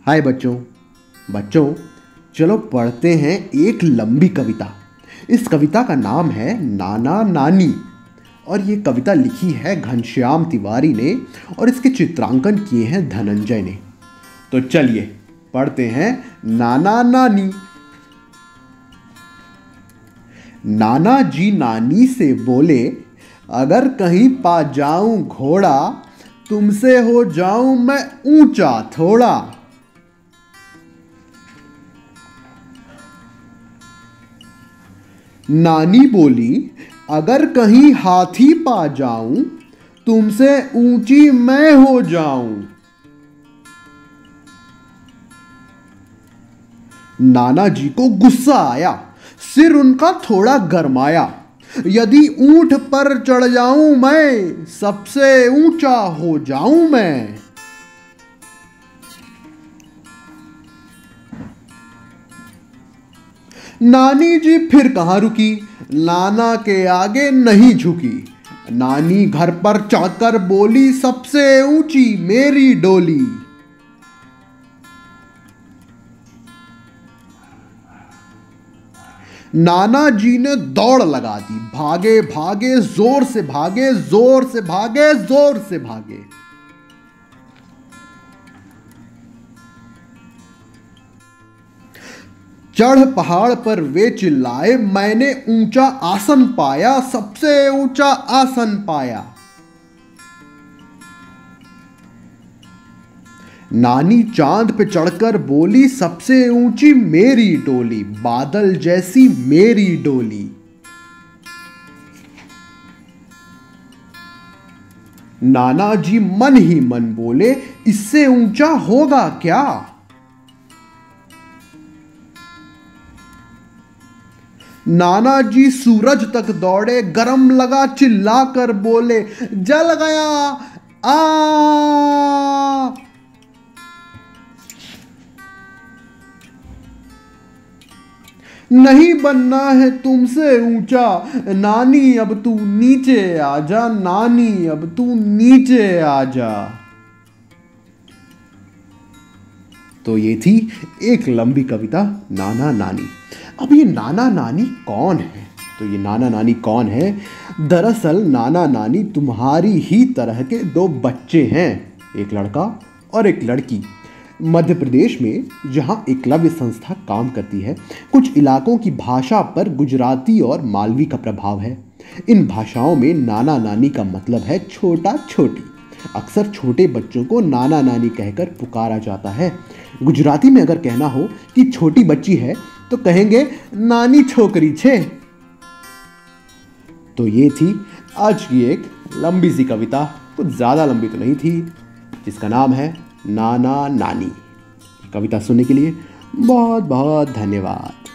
हाय बच्चों। बच्चों चलो पढ़ते हैं एक लंबी कविता। इस कविता का नाम है नाना नानी और ये कविता लिखी है घनश्याम तिवारी ने और इसके चित्रांकन किए हैं धनंजय ने। तो चलिए पढ़ते हैं नाना नानी। नाना जी नानी से बोले, अगर कहीं पा जाऊं घोड़ा, तुमसे हो जाऊं मैं ऊंचा थोड़ा। नानी बोली, अगर कहीं हाथी पा जाऊं, तुमसे ऊंची मैं हो जाऊं। नाना जी को गुस्सा आया, सिर उनका थोड़ा गरमाया। यदि ऊंट पर चढ़ जाऊं मैं, सबसे ऊंचा हो जाऊं मैं। नानी जी फिर कहां रुकी, नाना के आगे नहीं झुकी। नानी घर पर चढ़कर बोली, सबसे ऊंची मेरी डोली। नाना जी ने दौड़ लगा दी, भागे भागे जोर से भागे, जोर से भागे, जोर से भागे। चढ़ पहाड़ पर वे चिल्लाए, मैंने ऊंचा आसन पाया, सबसे ऊंचा आसन पाया। नानी चांद पे चढ़कर बोली, सबसे ऊंची मेरी डोली, बादल जैसी मेरी डोली। नाना जी मन ही मन बोले, इससे ऊंचा होगा क्या। नाना जी सूरज तक दौड़े, गरम लगा चिल्लाकर बोले, जल गया आ। नहीं बनना है तुमसे ऊंचा, नानी अब तू नीचे आजा, नानी अब तू नीचे आजा। तो ये थी एक लंबी कविता नाना नानी। अब ये नाना नानी कौन है? तो ये नाना नानी कौन है? दरअसल नाना नानी तुम्हारी ही तरह के दो बच्चे हैं, एक लड़का और एक लड़की। मध्य प्रदेश में जहाँ एकलव्य संस्था काम करती है, कुछ इलाकों की भाषा पर गुजराती और मालवी का प्रभाव है। इन भाषाओं में नाना नानी का मतलब है छोटा छोटी। अक्सर छोटे बच्चों को नाना नानी कहकर पुकारा जाता है। गुजराती में अगर कहना हो कि छोटी बच्ची है तो कहेंगे नानी छोकरी छे। तो ये थी आज की एक लंबी सी कविता, कुछ ज़्यादा लंबी तो नहीं थी, जिसका नाम है नाना नानी। कविता सुनने के लिए बहुत बहुत धन्यवाद।